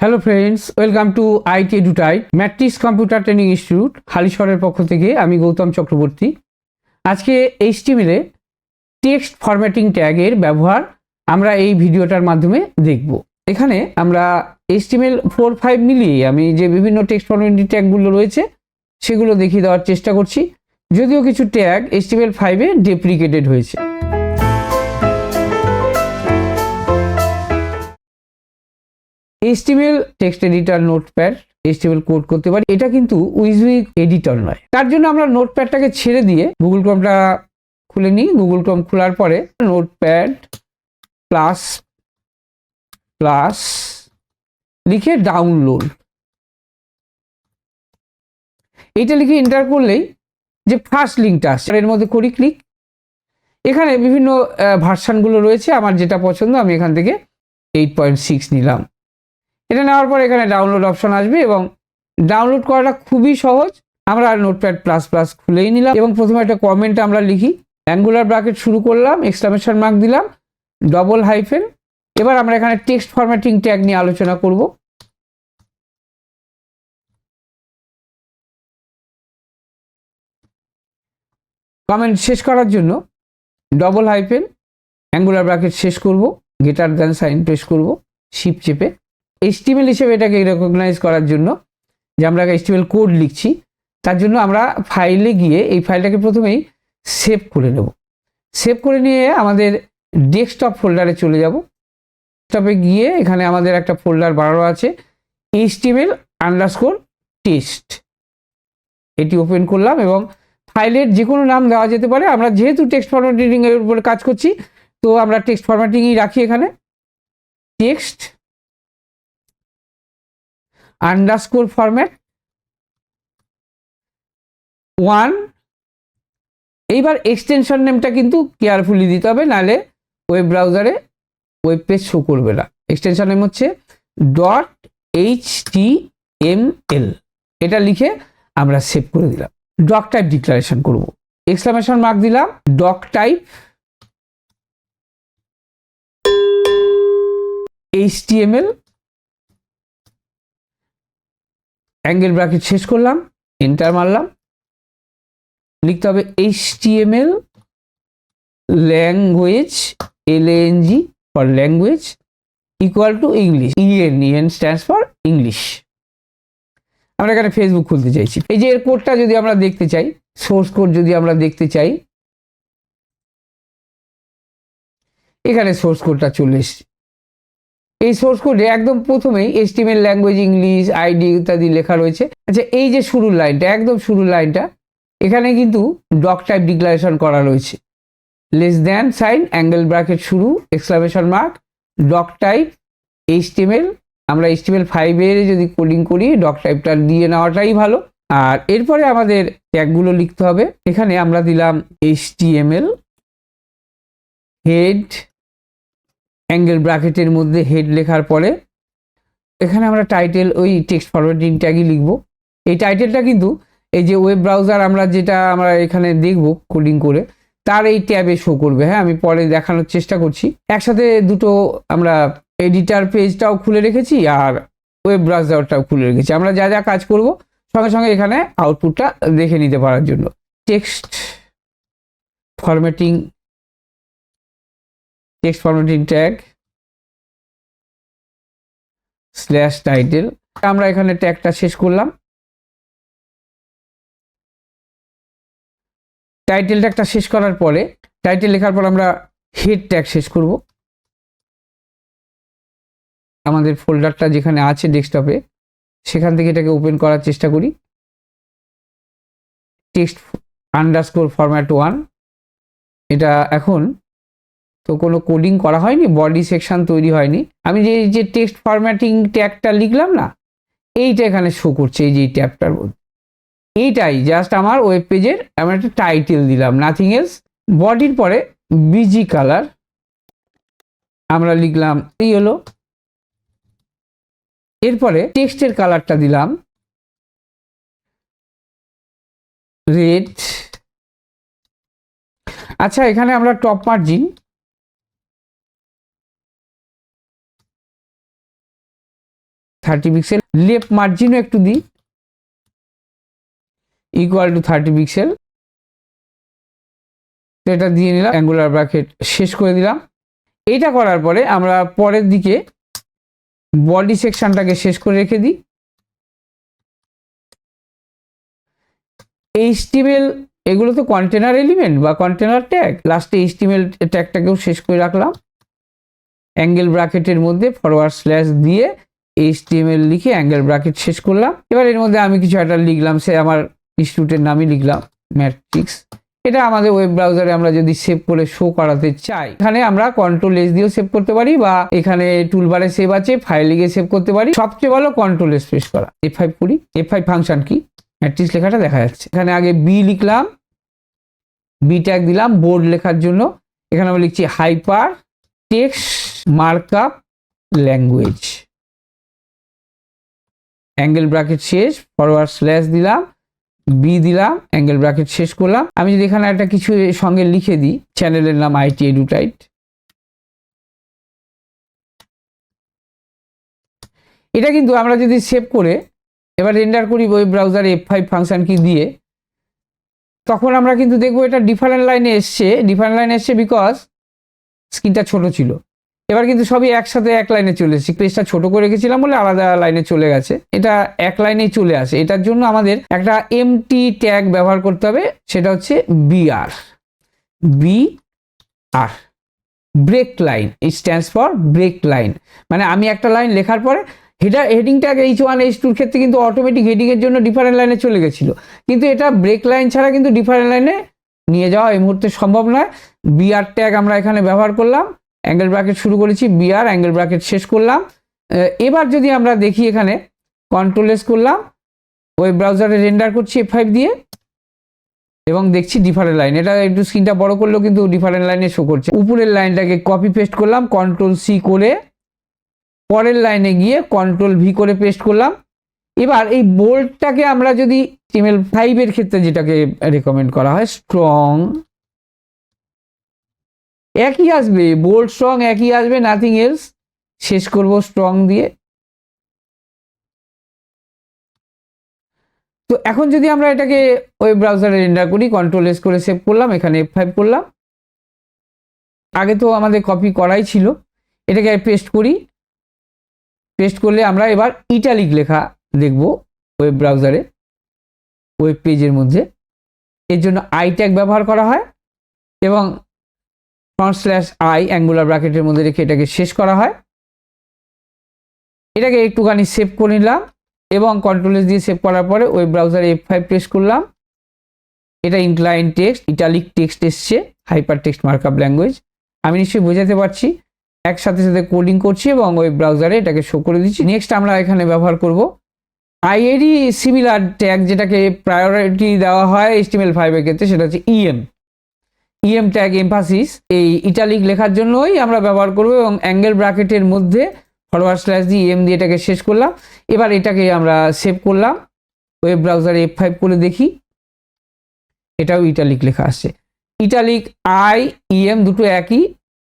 Hello friends, welcome to itedutide matrix computer training institute হালিশহরের পক্ষ থেকে আমি গৌতম চক্রবর্তী। আজকে HTML এ টেক্সট ফরম্যাটিং ট্যাগের ব্যবহার আমরা এই ভিডিওটার মাধ্যমে দেখব। এখানে আমরা HTML4-5 মিলিয়ে আমি যে বিভিন্ন টেক্সট ফরম্যাটিং ট্যাগগুলো রয়েছে সেগুলো দেখিয়ে দেওয়ার চেষ্টা করছি, যদিও কিছু ট্যাগ HTML5 এ ডেপ্রিকেটেড হয়েছে। HTML text editor, notepad, HTML code করতে পারি, এটা কিন্তু উইজুইক এডিটর নয়। তার জন্য আমরা নোটপ্যাডটাকে ছেড়ে দিয়ে গুগল ক্রোমটা খুলে নিই। গুগল ক্রোম খোলার পরে নোটপ্যাড প্লাস প্লাস লিখে ডাউনলোড, এইটা লিখে এন্টার করলেই যে ফার্স্ট লিঙ্কটা আসছে এর মধ্যে করি ক্লিক। এখানে বিভিন্ন ভার্সানগুলো রয়েছে, আমার যেটা পছন্দ আমি এখান থেকে 8.6 নিলাম। এটা নেওয়ার পর এখানে ডাউনলোড অপশন আসবে এবং ডাউনলোড করাটা খুবই সহজ। আমরা নোটপ্যাড প্লাস প্লাস খুলেই নিলাম এবং প্রথমে একটা কমেন্ট আমরা লিখি, অ্যাঙ্গুলার ব্র্যাকেট শুরু করলাম, এক্সক্লামেশন মার্ক দিলাম, ডবল হাইফেন। এবার আমরা এখানে টেক্সট ফরম্যাটিং ট্যাগ নিয়ে আলোচনা করব। কমেন্ট শেষ করার জন্য ডবল হাইফেন, অ্যাঙ্গুলার ব্র্যাকেট শেষ করব, গ্রেটার দ্যান সাইন প্রেস করব শিফট চেপে। HTML হিসেবে এটাকে রেকগনাইজ করার জন্য যে আমরা HTML কোড লিখছি, তার জন্য আমরা ফাইলে গিয়ে এই ফাইলটাকে প্রথমেই সেভ করে নেব। সেভ করে নিয়ে আমাদের ডেস্কটপ ফোল্ডারে চলে যাব। ডেস্কটপে গিয়ে এখানে আমাদের একটা ফোল্ডার বানানো আছে HTML_টেক্সট, এটি ওপেন করলাম এবং ফাইলের যে কোনো নাম দেওয়া যেতে পারে। আমরা যেহেতু টেক্সট ফরম্যাটিং এর উপরে কাজ করছি, তো আমরা টেক্সট ফরম্যাটিংই রাখি। এখানে টেক্সট আন্ডারস্কোর ফরম্যাট 1। এইবার এক্সটেনশন নেমটা কিন্তু কেয়ারফুলি দিতে হবে, নাহলে ওয়েব ব্রাউজারে ওয়েব পেজ শো করবে না। এক্সটেনশন নেম হচ্ছে .html, এটা লিখে আমরা সেভ করে দিলাম। ডক টাইপ ডিক্লারেশন করব, এক্সক্লামেশন মার্ক দিলাম, doc type HTML, angle bracket শেষ করলাম, এন্টার মারলাম। লিখতে হবে HTML language, LANG for language, equal to English, EN stands for English. আমরা এখানে ফেসবুক খুলতে চাইছি। এই যে এর কোডটা যদি আমরা দেখতে চাই, সোর্স কোড যদি আমরা দেখতে চাই, এখানে সোর্স কোডটা চলে এসছে। এই সোর্স কোডে একদম প্রথমেই HTML ল্যাঙ্গুয়েজ, ইংলিশ, ID ইত্যাদি লেখা রয়েছে। আচ্ছা, এই যে শুরুর লাইনটা, একদম শুরুর লাইনটা, এখানে কিন্তু ডক টাইপ ডিক্লারেশন করা রয়েছে। Less than sign, angle bracket শুরু, exclamation mark, doc type HTML। আমরা HTML5 এর যদি কোডিং করি, ডক টাইপটা দিয়ে নেওয়াটাই ভালো। আর এরপরে আমাদের ট্যাগগুলো লিখতে হবে। এখানে আমরা দিলাম HTML হেড, অ্যাঙ্গেল ব্র্যাকেটের মধ্যে হেড লেখার পরে এখানে আমরা টাইটেল ওই টেক্সট ফরম্যাটিং ট্যাগই লিখব। এই টাইটেলটা কিন্তু এই যে ওয়েব ব্রাউজার আমরা যেটা আমরা এখানে দেখব কোডিং করে, তার এই ট্যাবে শো করবে। হ্যাঁ, আমি পরে দেখানোর চেষ্টা করছি। একসাথে দুটো আমরা এডিটার পেজটাও খুলে রেখেছি আর ওয়েব ব্রাউজারটাও খুলে রেখেছি, আমরা যা যা কাজ করব সঙ্গে সঙ্গে এখানে আউটপুটটা দেখে নিতে পারার জন্য। Text formatting tag slash title, আমরা এখানে ট্যাগটা শেষ করলাম। টাইটেল ট্যাগটা শেষ করার পরে, টাইটেল লেখার পর আমরা হেড ট্যাগ শেষ করব। আমাদের ফোল্ডারটা যেখানে আছে ডেস্কটপে, সেখান থেকে এটাকে ওপেন করার চেষ্টা করি। টেক্সট আন্ডারস্কোর ফরম্যাট 1, এটা এখন তো কোনো কোডিং করা হয়নি, বডি সেকশন তৈরি হয়নি। আমি যে টেক্সট ফরম্যাটিং ট্যাগটা লিখলাম না, এইটা এখানে শো করছে এই যে ট্যাবটার মধ্যে। এইটাই জাস্ট আমার ওয়েব পেজের আমি একটা টাইটেল দিলাম, নাথিং এলস। বডির পরে বিজি কালার আমরা লিখলাম ইয়েলো। এরপরে টেক্সটের কালারটা দিলাম রেড। আচ্ছা, এখানে আমরা টপ মার্জিন 30 পিক্সেল, লেফট মার্জিনও একটু দিই ইকুয়াল টু 30 পিক্সেল, এটা দিয়ে নিলাম, অ্যাঙ্গুলার ব্র্যাকেট শেষ করে দিলাম। এটা করার পরে আমরা পরের দিকে বডি সেকশনটাকে শেষ করে রেখে দিই। HTML এগুলো তো কন্টেনার এলিমেন্ট বা কন্টেনার ট্যাগ, লাস্টে HTML ট্যাগটাকেও শেষ করে রাখলাম, অ্যাঙ্গেল ব্র্যাকেটের মধ্যে ফরওয়ার্ড স্ল্যাশ দিয়ে HTML লিখে অ্যাঙ্গেল ব্র্যাকেট শেষ করলাম। এবার এর মধ্যে আমি কিছু একটা লিখলাম, সে আমার ইনস্টিটিউটের নামই লিখলাম ম্যাট্রিক্স। এটা আমাদের ওয়েব ব্রাউজারে আমরা যদি সেভ করে শো করাতে চাই, এখানে আমরা কন্ট্রোল এস দিয়েও সেভ করতে পারি, বা এখানে টুলবারে সেভ আছে ফাইলে গিয়ে সেভ করতে পারি। সবচেয়ে ভালো কন্ট্রোল এস প্রেস করা। F5 করি, F5 ফাংশন কি, ম্যাট্রিক্স লেখাটা দেখা যাচ্ছে। এখানে আগে বি লিখলাম, বি ট্যাগ দিলাম বোর্ড লেখার জন্য। এখানে আমরা লিখছি hyper text markup language, angle bracket শেষ, ফরওয়ার্ড স্ল্যাশ দিলাম, বি দিলাম, অ্যাঙ্গেল ব্র্যাকেট শেষ করলাম। আমি যদি এখানে একটা কিছু সঙ্গে লিখে দিই, চ্যানেলের নাম itedutide, এটা কিন্তু আমরা যদি সেভ করে এবার রেন্ডার করি ওয়েব ব্রাউজারে F5 ফাংশন কি দিয়ে, তখন আমরা কিন্তু দেখবো এটা ডিফারেন্ট লাইনে এসছে। ডিফারেন্ট লাইনে এসছে বিকজ স্ক্রিনটা ছোট ছিল। এবার কিন্তু সবই একসাথে এক লাইনে চলে এসেছে, পেজটা ছোট করে রেখেছিলাম বলে আলাদা লাইনে চলে গেছে, এটা এক লাইনেই চলে আসে। এটার জন্য আমাদের একটা এমটি ট্যাগ ব্যবহার করতে হবে, সেটা হচ্ছে BR, break line. It stands for break line, মানে আমি একটা লাইন লেখার পরে হেডিং ট্যাগ H1 H2 ক্ষেত্রে কিন্তু অটোমেটিক হেডিং এর জন্য ডিফারেন্ট লাইনে চলে গেছিল, কিন্তু এটা ব্রেক লাইন ছাড়া কিন্তু ডিফারেন্ট লাইনে নিয়ে যাওয়া এই মুহূর্তে সম্ভব নয়। বিআর ট্যাগ আমরা এখানে ব্যবহার করলাম, অ্যাঙ্গেল ব্র্যাকেট শুরু করেছি, বিআর অ্যাঙ্গেল ব্র্যাকেট শেষ করলাম। এবার যদি আমরা দেখি এখানে কন্ট্রোল এস করলাম, ওয়েব ব্রাউজারে রেন্ডার করছি F5 দিয়ে এবং দেখছি ডিফারেন্ট লাইন। এটা একটু স্ক্রিনটা বড় করলেও কিন্তু ডিফারেন্ট লাইনে শো করছে। উপরের লাইনটাকে কপি পেস্ট করলাম, কন্ট্রোল সি করে পরের লাইনে গিয়ে কন্ট্রোল ভি করে পেস্ট করলাম। এবার এই বোল্ডটাকে আমরা যদি HTML5 এর ক্ষেত্রে যেটাকে রেকমেন্ড করা হয় স্ট্রং, একই আসবে, বোল্ড স্ট্রং একই আসবে, নাথিং এলস। শেষ করব স্ট্রং দিয়ে। তো এখন যদি আমরা এটাকে ওয়েব ব্রাউজারে রেন্ডার করি, কন্ট্রোল এস করে সেভ করলাম, এখানে F5 করলাম, আগে তো আমাদের কপি করাই ছিল, এটাকে পেস্ট করি। পেস্ট করলে আমরা এবার ইটালিক লেখা দেখব ওয়েব ব্রাউজারে, ওয়েব পেজের মধ্যে। এর জন্য আই ট্যাগ ব্যবহার করা হয় এবং /i অ্যাঙ্গুলার ব্র্যাকেটের মধ্যে রেখে এটাকে শেষ করা হয়। এটাকে একটুখানি সেভ করে নিলাম এবং কন্ট্রোল এস দিয়ে সেভ করার পরে ওয়েব ব্রাউজারে F5 প্রেস করলাম। এটা ইনক্লাইন টেক্সট, ইটালিক টেক্সট এসছে, হাইপার টেক্সট মার্কআপ ল্যাঙ্গুয়েজ। আমি নিশ্চয়ই বোঝাতে পারছি, একসাথে সাথে কোডিং করছি এবং ওয়েব ব্রাউজারে এটাকে শো করে দিচ্ছি। নেক্সট আমরা এখানে ব্যবহার করব আইএডি সিমিলার ট্যাগ, যেটাকে প্রায়োরিটি দেওয়া হয় HTML5 এর ক্ষেত্রে, সেটা হচ্ছে ইএম ট্যাগ এমফাসিস। এই ইটালিক লেখার জন্যই আমরা ব্যবহার করব এবং অ্যাঙ্গেল ব্র্যাকেটের মধ্যে ফরওয়ার্ড স্ল্যাশ দিয়ে ইএম দিয়ে এটাকে শেষ করলাম। এবার এটাকে আমরা সেভ করলাম, ওয়েব ব্রাউজারে F5 করে দেখি, এটাও ইটালিক লেখা আসছে। ইটালিক আই ইএম দুটো একই।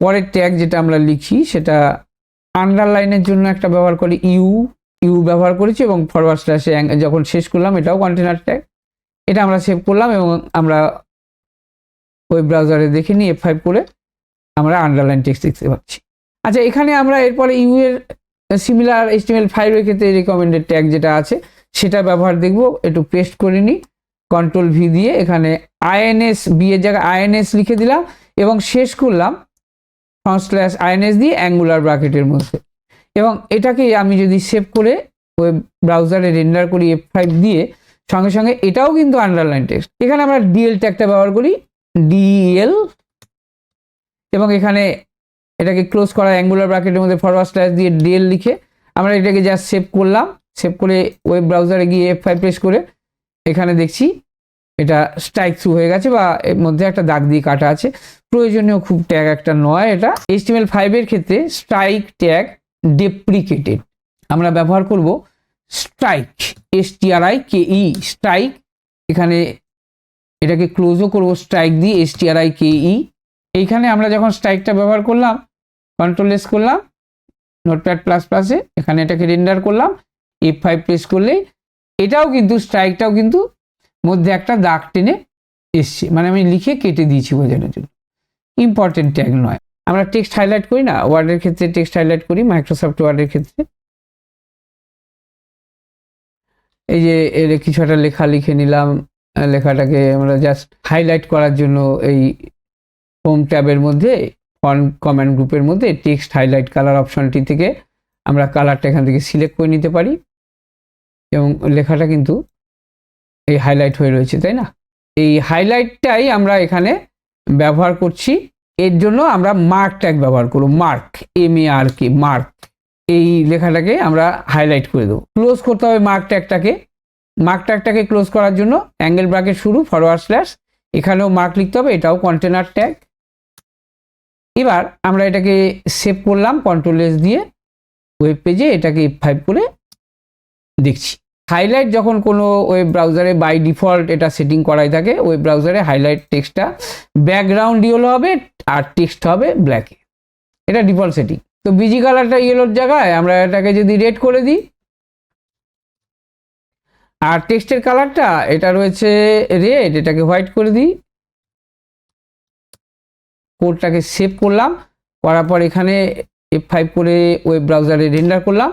পরের ট্যাগ যেটা আমরা লিখি সেটা আন্ডারলাইনের জন্য একটা ব্যবহার করি, ইউ ব্যবহার করেছি এবং ফরওয়ার্ড স্ল্যাশে যখন শেষ করলাম, এটাও কন্টেনার ট্যাগ। এটা আমরা সেভ করলাম এবং আমরা ওয়েব ব্রাউজারে দেখে নিই F5 করে আমরা আন্ডারলাইন টেক্সট দেখতে পাচ্ছি। আচ্ছা, এখানে আমরা এরপরে ইউ এর সিমিলার HTML5 এর ক্ষেত্রে রিকমেন্ডেড ট্যাগ যেটা আছে সেটা ব্যবহার দেখব। একটু পেস্ট করে নিই, কন্ট্রোল ভি দিয়ে এখানে INS, বি এর জায়গায় INS লিখে দিলাম এবং শেষ করলাম /INS দিয়ে অ্যাঙ্গুলার ব্র্যাকেটের মধ্যে। এবং এটাকে আমি যদি সেভ করে ওয়েব ব্রাউজারে রেন্ডার করি F5 দিয়ে, সঙ্গে সঙ্গে এটাও কিন্তু আন্ডারলাইন টেক্সট। এখানে আমরা ডিএল ট্যাগটা ব্যবহার করি, ডিএল, এবং এখানে এটাকে ক্লোজ করা অ্যাঙ্গুলার ব্র্যাকেটের মধ্যে ফরওয়ার্ড স্ল্যাশ দিয়ে ডিএল লিখে আমরা এটাকে জাস্ট সেভ করলাম। সেভ করে ওয়েব ব্রাউজারে গিয়ে F5 প্রেস করে এখানে দেখছি এটা স্ট্রাইক থ্রু হয়ে গেছে, বা এর মধ্যে একটা দাগ দিয়ে কাটা আছে। প্রয়োজনীয় খুব ট্যাগ একটা নয় এটা। HTML5 এর ক্ষেত্রে স্ট্রাইক ট্যাগ ডেপ্রিকেটেড, আমরা ব্যবহার করব স্ট্রাইক, STRIKE, স্ট্রাইক। এখানে এটাকে ক্লোজও করব স্ট্রাইক দিয়ে STRIKE। এইখানে আমরা যখন স্ট্রাইকটা ব্যবহার করলাম, কন্ট্রোল এস করলাম নোটপ্যাড প্লাস প্লাসে, এখানে এটাকে রেন্ডার করলাম F5 প্রেস করলেই এটাও কিন্তু স্ট্রাইকটাও কিন্তু মধ্যে একটা দাগ টেনে এসছে, মানে আমি লিখে কেটে দিয়েছি বোঝানোর জন্য। ইম্পর্টেন্ট ট্যাগ নয়। আমরা টেক্সট হাইলাইট করি না, ওয়ার্ডের ক্ষেত্রে টেক্সট হাইলাইট করি, মাইক্রোসফট ওয়ার্ডের ক্ষেত্রে এই যে এর কিছু একটা লেখা লিখে নিলাম, লেখাটাকে আমরা জাস্ট হাইলাইট করার জন্য এই হোম ট্যাবের মধ্যে ফন্ট কমান্ড গ্রুপের মধ্যে টেক্সট হাইলাইট কালার অপশনটি থেকে আমরা কালারটা এখান থেকে সিলেক্ট করে নিতে পারি এবং লেখাটা কিন্তু এই হাইলাইট হয়ে রয়েছে, তাই না? এই হাইলাইটটাই আমরা এখানে ব্যবহার করছি। এর জন্য আমরা মার্ক ট্যাগ ব্যবহার করব, মার্ক, MARK, মার্ক। এই লেখাটাকে আমরা হাইলাইট করে দেবো। ক্লোজ করতে হবে মার্ক ট্যাগটাকে। মার্ক ট্যাগটাকে ক্লোজ করার জন্য অ্যাঙ্গেল ব্র্যাকেট শুরু, ফরওয়ার্ড স্ল্যাশ, এখানেও মার্ক লিখতে হবে, এটাও কন্টেনার ট্যাগ। এবার আমরা এটাকে সেভ করলাম কন্ট্রোল S দিয়ে, ওয়েব পেজে এটাকে F5 করে দেখছি। হাইলাইট যখন কোনো ওয়েব ব্রাউজারে বাই ডিফল্ট এটা সেটিং করাই থাকে, ওয়েব ব্রাউজারে হাইলাইট টেক্সটটা ব্যাকগ্রাউন্ড ইয়েলো হবে আর টেক্সট হবে ব্ল্যাকে, এটা ডিফল্ট সেটিং। তো বিজি কালারটা ইয়েলোর জায়গায় আমরা এটাকে যদি রেড করে দিই, আর টেক্সটের কালারটা এটা রয়েছে রেড, এটাকে হোয়াইট করে দিই। কোডটাকে সেভ করলাম, করার পর এখানে F5 করে ওয়েব ব্রাউজারে রেন্ডার করলাম।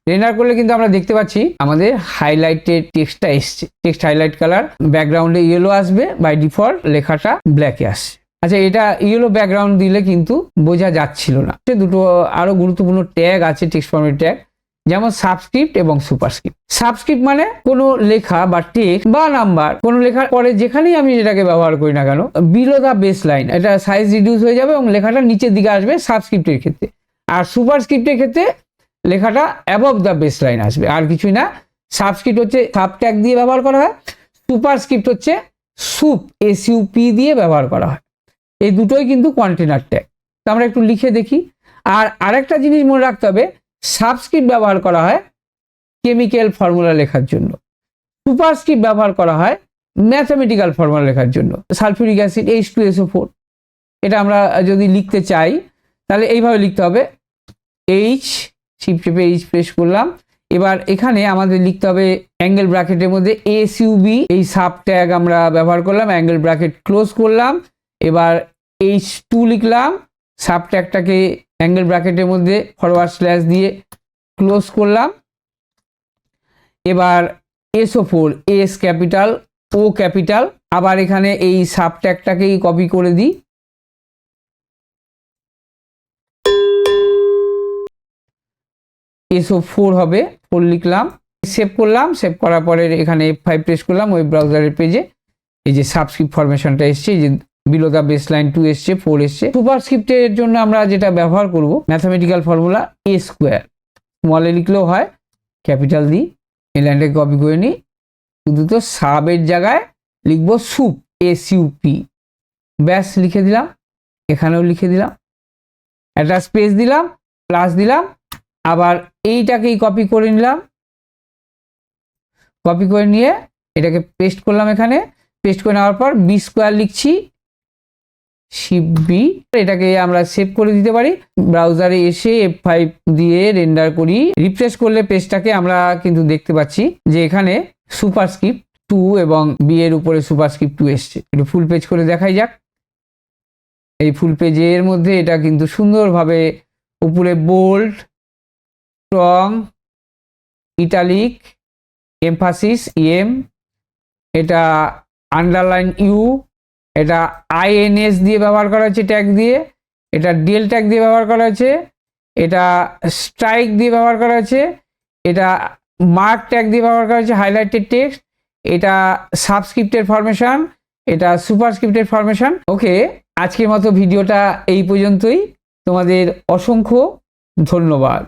রেন্ডার করলে কিন্তু আমরা দেখতে পাচ্ছি আমাদের হাইলাইটেড টেক্সটটা এসছে। টেক্সট হাইলাইট কালার ব্যাকগ্রাউন্ডে ইয়েলো আসবে, বাই ডিফল্ট লেখাটা ব্ল্যাকে আসছে। আচ্ছা, এটা ইয়েলো ব্যাকগ্রাউন্ড দিলে কিন্তু বোঝা যাচ্ছিল না। দুটো আরো গুরুত্বপূর্ণ ট্যাগ আছে টেক্সট ফর্মেট ট্যাগ, যেমন সাবস্ক্রিপ্ট এবং সুপারস্ক্রিপ্ট। সাবস্ক্রিপ্ট মানে কোনো লেখা বা টেক্সট বা নাম্বার কোনো লেখার পরে যেখানেই আমি যেটাকে ব্যবহার করি না কেন, বিলো দা বেস লাইন এটা সাইজ রিডিউস হয়ে যাবে এবং লেখাটা নিচের দিকে আসবে সাবস্ক্রিপ্টের ক্ষেত্রে। আর সুপারস্ক্রিপ্টের ক্ষেত্রে লেখাটা অ্যাবভ দ্য বেস লাইন আসবে, আর কিছুই না। সাবস্ক্রিপ্ট হচ্ছে সাব ট্যাগ দিয়ে ব্যবহার করা হয়, সুপারস্ক্রিপ্ট হচ্ছে SUP দিয়ে ব্যবহার করা হয়। এই দুটোই কিন্তু কন্টেনার ট্যাগ। তো আমরা একটু লিখে দেখি। আর আরেকটা জিনিস মনে রাখতে হবে, সাবস্ক্রিপ্ট ব্যবহার করা হয় কেমিক্যাল ফর্মুলা লেখার জন্য, সুপারস্ক্রিপ্ট ব্যবহার করা হয় ম্যাথমেটিক্যাল ফর্মুলা লেখার জন্য। সালফিউরিক অ্যাসিড H2SO4, এটা আমরা যদি লিখতে চাই তাহলে এইভাবে লিখতে হবে, শিফট চেপে H প্রেস করলাম। এবার এখানে আমাদের লিখতে হবে অ্যাঙ্গেল ব্র্যাকেটের মধ্যে SUB, এই সাব ট্যাগ আমরা ব্যবহার করলাম, অ্যাঙ্গেল ব্র্যাকেট ক্লোজ করলাম। এবার H2 লিখলাম, সাব ট্যাগটাকে অ্যাঙ্গেল ব্র্যাকেটের মধ্যে ফরওয়ার্ড স্ল্যাশ দিয়ে ক্লোজ করলাম। এবার SO4, S capital, O capital. আবার এখানে এই সাব ট্যাগটাকেই কপি করে দিই, SO4 হবে, 4 লিখলাম, সেভ করলাম। সেভ করার পরে এখানে F5 প্রেস করলাম, ওয়েব ব্রাউজারের পেজে এই যে সাবস্ক্রিপ্ট ফরমেশনটা এসছে, এই যে বিলো দা বেস লাইন 2 এসছে, 4 এসছে। সুপারস্ক্রিপ্টের জন্য আমরা যেটা ব্যবহার করব ম্যাথমেটিক্যাল ফর্মুলা A স্কোয়ার, স্মলে লিখলেও হয়, ক্যাপিটাল দিই, এই লাইনটাকে কপি করে নিই। শুধু তো সাবের জায়গায় লিখবো সুপ, SUP, ব্যাস লিখে দিলাম, এখানেও লিখে দিলাম, একটা স্পেস দিলাম, প্লাস দিলাম। আবার এইটাকেই কপি করে নিলাম, কপি করে নিয়ে এটাকে পেস্ট করলাম, এখানে পেস্ট করে নেওয়ার পর B স্কোয়ার লিখছি, শিফট B, এটাকে আমরা সেভ করে দিতে পারি। ব্রাউজারে এসে F5 দিয়ে রেন্ডার করি, রিফ্রেশ করলে পেজটাকে আমরা কিন্তু দেখতে পাচ্ছি যে এখানে সুপারস্ক্রিপ্ট 2 এবং B এর উপরে সুপারস্ক্রিপ্ট 2 এসছে। একটু ফুল পেজ করে দেখাই যাক। এই ফুল পেজের মধ্যে এটা কিন্তু সুন্দরভাবে উপরে bold, strong, italic, emphasis EM, এটা আন্ডারলাইন U, এটা INS দিয়ে ব্যবহার করা হয়েছে ট্যাগ দিয়ে, এটা ডেল ট্যাগ দিয়ে ব্যবহার করা হয়েছে, এটা স্ট্রাইক দিয়ে ব্যবহার করা হয়েছে, এটা মার্ক ট্যাগ দিয়ে ব্যবহার করা হয়েছে হাইলাইটেড টেক্সট, এটা সাবস্ক্রিপ্টের ফরমেশন, এটা সুপারস্ক্রিপ্টের ফরমেশন। ওকে, আজকের মতো ভিডিওটা এই পর্যন্তই। তোমাদের অসংখ্য ধন্যবাদ।